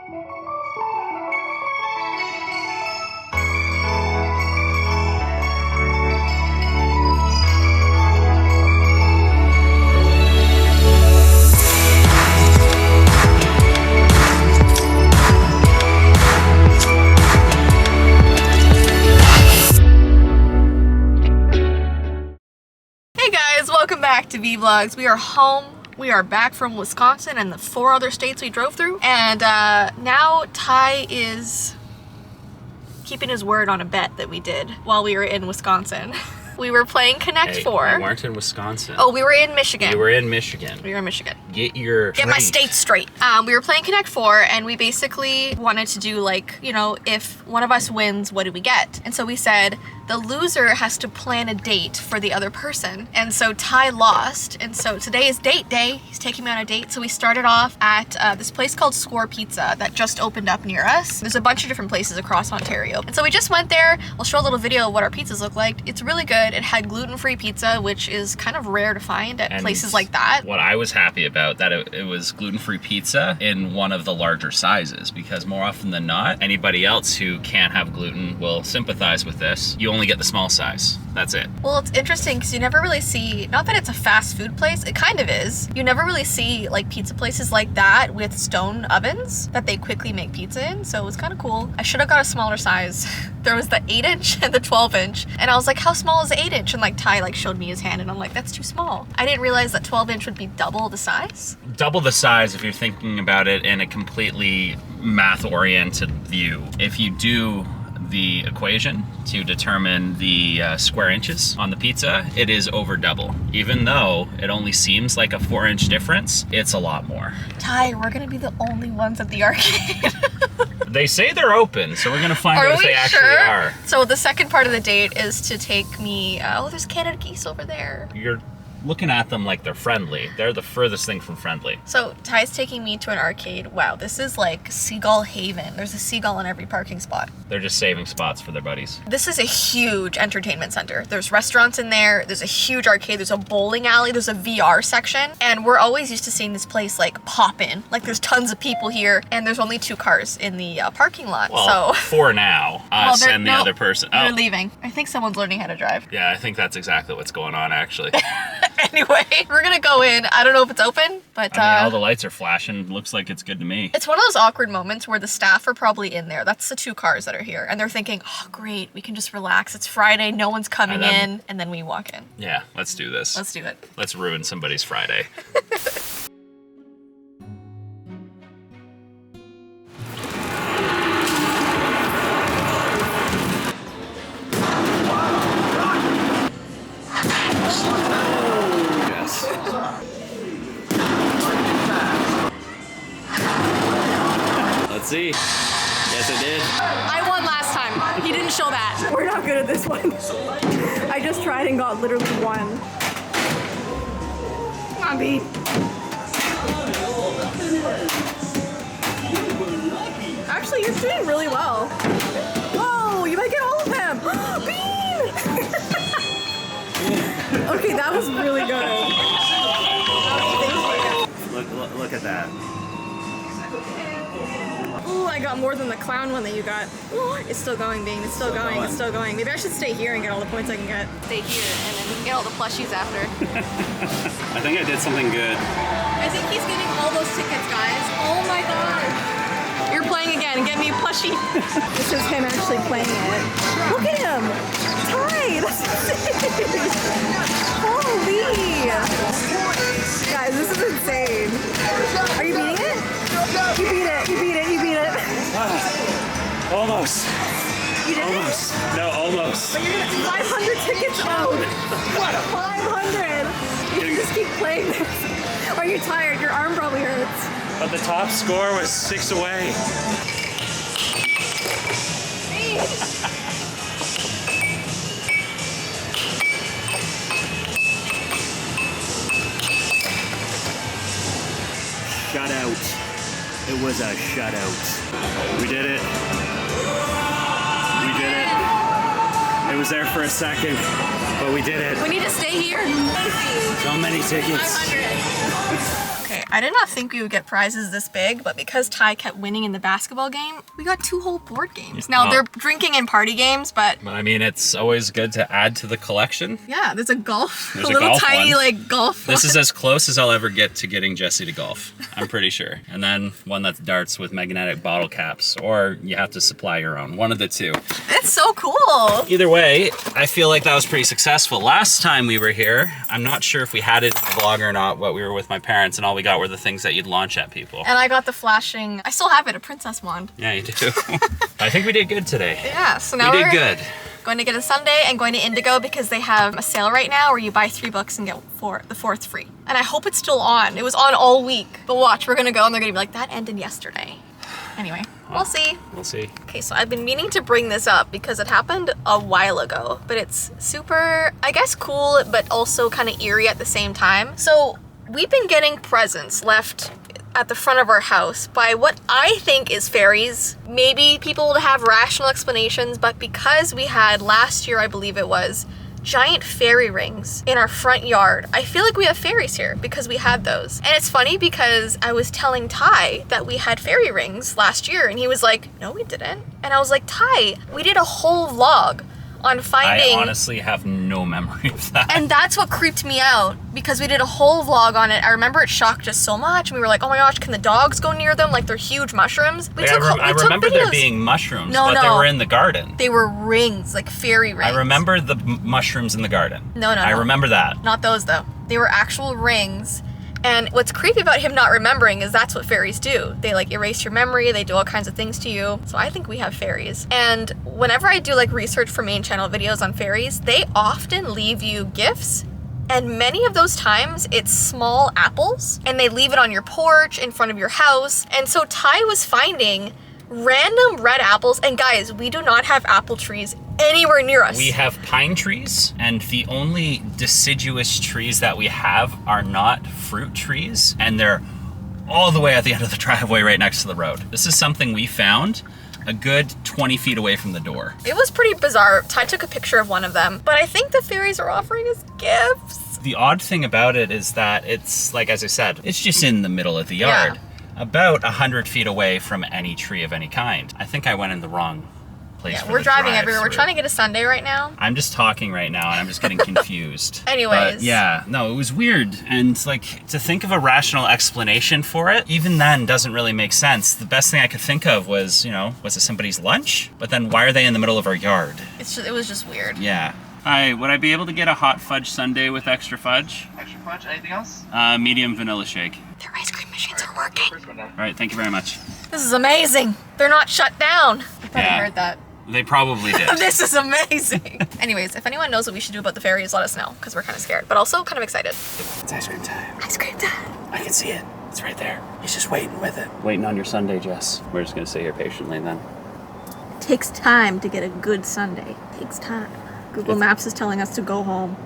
Welcome back to Vee Vlogs. We are home. We are back from Wisconsin and the 4 other states we drove through. And now Tye is keeping his word on a bet that we did while we were in Wisconsin. We were playing Connect 4. We weren't in Wisconsin. Oh, we were in Michigan. You were in Michigan. We were in Michigan. Get my states straight. We were playing Connect 4 and we basically wanted to do like, you know, if one of us wins, what do we get? And so we said, the loser has to plan a date for the other person. And so Tye lost. And so today is date day. He's taking me on a date. So we started off at this place called Score Pizza that just opened up near us. There's a bunch of different places across Ontario. And so we just went there. I'll show a little video of what our pizzas look like. It's really good. It had gluten-free pizza, which is kind of rare to find at places like that. What I was happy about, that it was gluten-free pizza in one of the larger sizes, because more often than not, anybody else who can't have gluten will sympathize with this. You only get the small size. That's it. Well, it's interesting because you never really see, not that it's a fast food place, it kind of is. You never really see like pizza places like that with stone ovens that they quickly make pizza in. So it was kind of cool. I should have got a smaller size. There was the 8-inch and the 12-inch. And I was like, how small is the 8-inch? And like Tye like showed me his hand and I'm like, that's too small. I didn't realize that 12-inch would be double the size. Double the size if you're thinking about it in a completely math-oriented view. If you do the equation to determine the square inches on the pizza, it is over double. Even though it only seems like a 4-inch difference, it's a lot more. Tye, we're gonna be the only ones at the arcade. They say they're open, so we're gonna find out if they actually are. So the second part of the date is to take me, oh, there's Canada geese over there. You're looking at them like they're friendly. They're the furthest thing from friendly. So Tye's taking me to an arcade. Wow, this is like Seagull Haven. There's a seagull in every parking spot. They're just saving spots for their buddies. This is a huge entertainment center. There's restaurants in there. There's a huge arcade. There's a bowling alley. There's a VR section. And we're always used to seeing this place like pop in. Like there's tons of people here and there's only 2 cars in the parking lot. Well, so 4 now. Us and the other person. They're leaving. I think someone's learning how to drive. Yeah, I think that's exactly what's going on actually. Anyway, we're gonna go in. I don't know if it's open, but I mean, all the lights are flashing. Looks like it's good to me. It's one of those awkward moments where the staff are probably in there. That's the 2 cars that are here. And they're thinking, oh, great, we can just relax. It's Friday, no one's coming in. And then we walk in. Yeah, let's do this. Let's do it. Let's ruin somebody's Friday. Let's see. Yes, I did. I won last time. He didn't show that. We're not good at this one. I just tried and got literally 1. Come on, Bee. Actually, you're doing really well. Whoa, you might get all of them. Bean! Okay, that was really good. Look at that. Ooh, I got more than the clown one that you got. Ooh, it's still going, Bean. It's still going. It's still going. Maybe I should stay here and get all the points I can get. Stay here, and then we can get all the plushies after. I think I did something good. I think he's getting all those tickets, guys. Oh my god. You're playing again. Get me a plushie. This is him actually playing it. Look at him. Tye, that's insane. Holy. Guys, this is insane. Are you beating it? You beat it. You beat it. You beat it. Almost. You did Almost. it? No, almost. But you're gonna 500 tickets owed. What? 500. You can just keep playing this. Are you tired? Your arm probably hurts. But the top score was 6 away. Shutout. It was a shutout. We did it. We did it. It was there for a second, but we did it. We need to stay here. So many tickets. 500. Okay, I did not think we would get prizes this big, but because Tye kept winning in the basketball game, we got 2 whole board games. Now, they're drinking and party games, but... I mean, it's always good to add to the collection. Yeah, there's a golf. There's a little golf tiny, one. like, golf This one. is as close as I'll ever get to getting Jessi to golf, I'm pretty sure. And then one that's darts with magnetic bottle caps, or you have to supply your own. One of the two. It's so cool. Either way, I feel like that was pretty successful. Last time we were here, I'm not sure if we had it in the vlog or not, but we were with my parents and all we got were the things that you'd launch at people. And I got the flashing, I still have it, a princess wand. Yeah, you do. I think we did good today. Yeah, so now We did we're good. going to get a sundae and going to Indigo because they have a sale right now where you buy 3 books and get the 4th free. And I hope it's still on. It was on all week. But watch, we're gonna go and they're gonna be like, that ended yesterday. Anyway, we'll see. We'll see. Okay, so I've been meaning to bring this up because it happened a while ago, but it's super, I guess, cool, but also kind of eerie at the same time. So we've been getting presents left at the front of our house by what I think is fairies. Maybe people will have rational explanations, but because we had last year, I believe it was, giant fairy rings in our front yard, I feel like we have fairies here because we had those. And it's funny because I was telling Tye that we had fairy rings last year and he was like, no, we didn't. And I was like, Tye, we did a whole vlog on finding... I honestly have no memory of that. And that's what creeped me out because we did a whole vlog on it. I remember it shocked us so much. We were like, oh my gosh, can the dogs go near them? Like they're huge mushrooms. I remember there being mushrooms, but they were in the garden. They were rings, like fairy rings. I remember the mushrooms in the garden. No. I remember that. Not those though. They were actual rings. And what's creepy about him not remembering is that's what fairies do. They like erase your memory, they do all kinds of things to you. So I think we have fairies. And whenever I do like research for main channel videos on fairies, they often leave you gifts. And many of those times it's small apples and they leave it on your porch in front of your house. And so Tye was finding random red apples. And guys, we do not have apple trees anywhere near us. We have pine trees, and the only deciduous trees that we have are not fruit trees, and they're all the way at the end of the driveway right next to the road. This is something we found a good 20 feet away from the door. It was pretty bizarre. Tye took a picture of one of them, but I think the fairies are offering us gifts. The odd thing about it is that it's, like as I said, it's just in the middle of the yard. Yeah. About 100 feet away from any tree of any kind. I think I went in the wrong place. Yeah, for we're the driving everywhere. We're drive-through. trying to get a sundae right now. I'm just talking right now and I'm just getting confused. Anyways. But yeah, no, it was weird. And like to think of a rational explanation for it, even then doesn't really make sense. The best thing I could think of was, you know, was it somebody's lunch? But then why are they in the middle of our yard? It was just weird. Yeah. Hi, would I be able to get a hot fudge sundae with extra fudge? Extra fudge, anything else? Medium vanilla shake. Their ice cream machines are working. All right, thank you very much. This is amazing. They're not shut down. I probably Yeah. heard that. They probably did. This is amazing. Anyways, if anyone knows what we should do about the fairies, let us know, because we're kind of scared, but also kind of excited. It's ice cream time. Ice cream time. I can see it. It's right there. He's just waiting with it. Waiting on your sundae, Jess. We're just gonna sit here patiently then. Takes time to get a good sundae. Takes time. Google Maps is telling us to go home.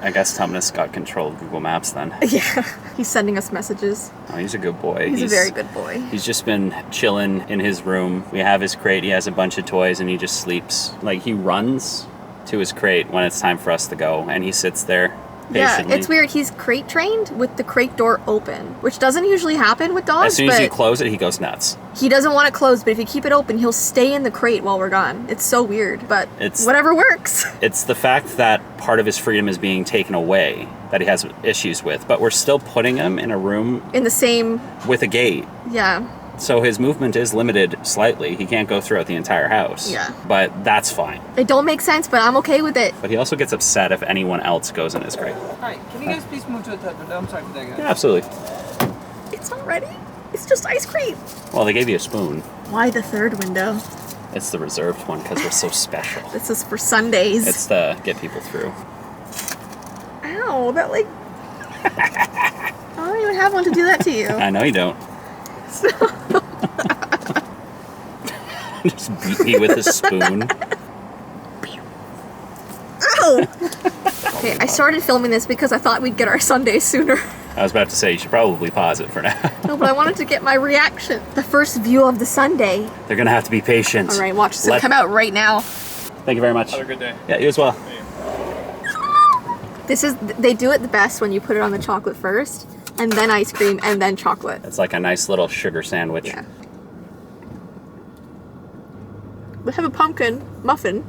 I guess Thomas got control of Google Maps then. Yeah, he's sending us messages. Oh, he's a good boy. He's a very good boy. He's just been chilling in his room. We have his crate. He has a bunch of toys and he just sleeps. Like he runs to his crate when it's time for us to go and he sits there patiently. Yeah, it's weird. He's crate trained with the crate door open, which doesn't usually happen with dogs. As soon as you close it, he goes nuts. He doesn't want it closed, but if you keep it open, he'll stay in the crate while we're gone. It's so weird, but whatever works. It's the fact that part of his freedom is being taken away that he has issues with, but we're still putting him in a room In the same... with a gate. Yeah. So his movement is limited slightly. He can't go throughout the entire house. Yeah. But that's fine. It don't make sense, but I'm okay with it. But he also gets upset if anyone else goes in his crate. Hi, can you guys please move to the third window? I'm sorry for that, guys. Yeah, absolutely. It's not ready. It's just ice cream. Well, they gave you a spoon. Why the third window? It's the reserved one because we're so special. This is for Sundays. It's to get people through. Ow, that like... I don't even have one to do that to you. I know you don't. Just beat me with a spoon. Ow! Okay, I started filming this because I thought we'd get our Sundays sooner. I was about to say, you should probably pause it for now. No, but I wanted to get my reaction. The first view of the Sunday. They're gonna have to be patient. All right, watch. It's gonna come out right now. Thank you very much. Have a good day. Yeah, you as well. They do it the best when you put it on the chocolate first. and then ice cream, and then chocolate. It's like a nice little sugar sandwich. Yeah. We have a pumpkin muffin.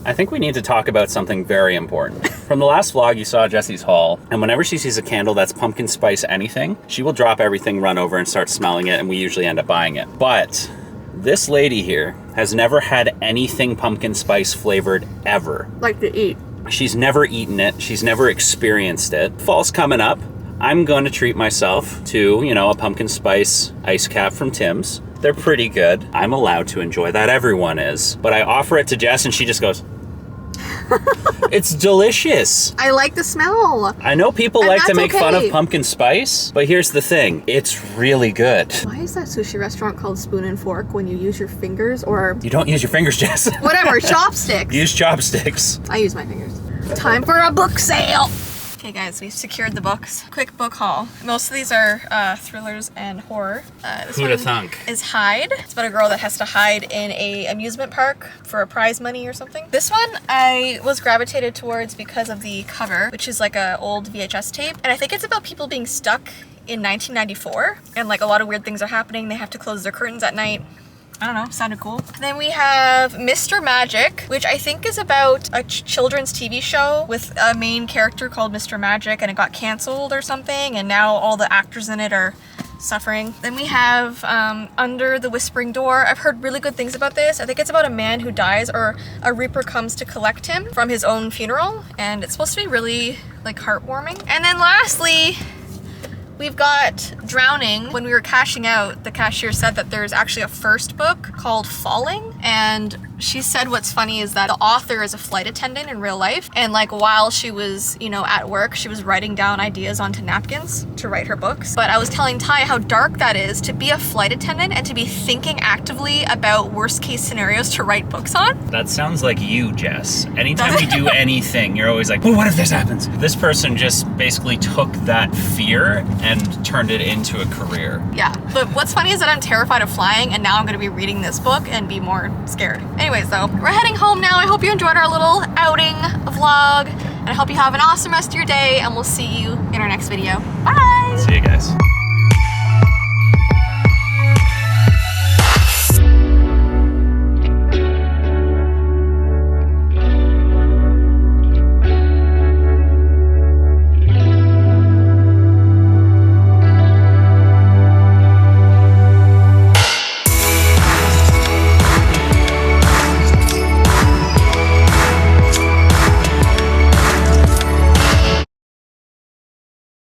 I think we need to talk about something very important. From the last vlog, you saw Jessie's haul, and whenever she sees a candle that's pumpkin spice anything, she will drop everything, run over, and start smelling it, and we usually end up buying it. But this lady here has never had anything pumpkin spice flavored ever. Like to eat. She's never eaten it. She's never experienced it. Fall's coming up. I'm going to treat myself to, you know, a pumpkin spice ice cap from Tim's. They're pretty good. I'm allowed to enjoy that. Everyone is. But I offer it to Jess and she just goes, it's delicious. I like the smell. I know people And like to that's make fun okay. of pumpkin spice, but here's the thing. It's really good. Why is that sushi restaurant called Spoon and Fork when you use your fingers or You don't use your fingers, Jess. whatever, chopsticks? Use chopsticks. I use my fingers. Time for a book sale. Okay guys, we've secured the books. Quick book haul. Most of these are thrillers and horror. This Who'da one thunk? is Hide. It's about a girl that has to hide in a amusement park for a prize money or something. This one I was gravitated towards because of the cover, which is like a old VHS tape. And I think it's about people being stuck in 1994 and like a lot of weird things are happening. They have to close their curtains at night. I don't know, sounded cool. Then we have Mr. Magic, which I think is about a children's TV show with a main character called Mr. Magic, and it got canceled or something, and now all the actors in it are suffering. Then we have Under the Whispering Door. I've heard really good things about this. I think it's about a man who dies, or a reaper comes to collect him from his own funeral, and it's supposed to be really like heartwarming. And then lastly, we've got Drowning. When we were cashing out, the cashier said that there's actually a first book called Falling, and she said what's funny is that the author is a flight attendant in real life, and like while she was, you know, at work, she was writing down ideas onto napkins to write her books. But I was telling Ty how dark that is to be a flight attendant and to be thinking actively about worst case scenarios to write books on. That sounds like you, Jess. Anytime you do anything, you're always like, well, what if this happens? This person just basically took that fear and turned it into a career. Yeah, but what's funny is that I'm terrified of flying, and now I'm gonna be reading this book and be more scared. Anyways though, we're heading home now. I hope you enjoyed our little outing vlog, and I hope you have an awesome rest of your day, and we'll see you in our next video. Bye! See you guys.